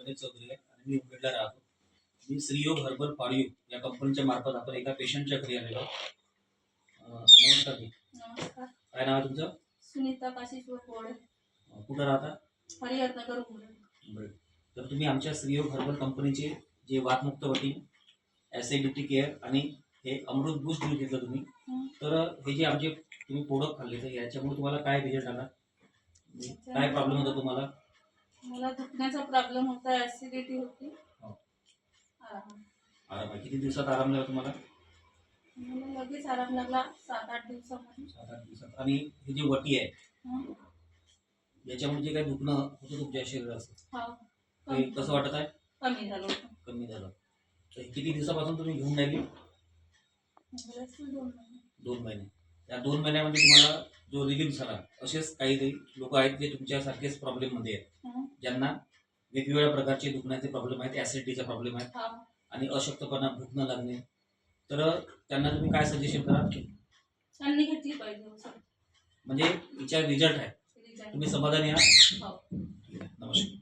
गणेश चौधरी आहे आणि मी उमेदला राहतो. मी श्रीयोग हर्बल फॉर यू या कंपनीच्या मार्फत आपण एका पेशंटच्या घरी आलेलो. नमस्कार जी. नमस्कार. काय नाव आहे तुमचं? सुनीता काशीश्वर कोळे. कुठं राहता? हरिहरनगर उमरे. बरं. तर तुम्ही आमच्या श्रीयोग हर्बल कंपनीचे जे वातमुक्त वटी, ॲसिडिटी केअर आणि हे अमृत बूस्ट दूध घेतलं तुम्ही. तर हे जे आमचे तुम्ही प्रोडक्ट खाल्ले तर याच्यामुळे तुम्हाला काय रिझल्ट आला? काय प्रॉब्लेम होता तुम्हाला? मला दुखण्याचा प्रॉब्लेम होता, ऍसिडिटी होती. हो. आराम. किती दिवसात आराम झाला तुम्हाला? मला लगेच आराम लागला 7-8 दिवसामध्ये. 7-8 दिवसात. आणि ही जी वटी आहे याच्यामुळे जे काही दुखणं होतं तुमच्या शरीराचं ते कसं वाटत आहे? कमी झालं. कमी झालं. तर किती दिवसापासून तुम्ही घेऊन राहिली? 2 महिने. या 2 महिन्यामध्ये तुम्हाला जो रिलीफ झाला, असेच काही लोक आहेत जे तुमच्यासारखेच प्रॉब्लेममध्ये आहेत, ज्यांना वेगवेगळ्या प्रकारचे दुखण्याचे प्रॉब्लेम आहेत, ॲसिडिटीचा प्रॉब्लेम आहे आणि अशक्तपणा, भूक न लागणे. तर त्यांना तुम्ही काय सजेशन कराल? त्यांनी घेतली पाहिजे. म्हणजे हिच्या रिझल्ट आहे, तुम्ही समाधानी आहात? हो. नमस्कार.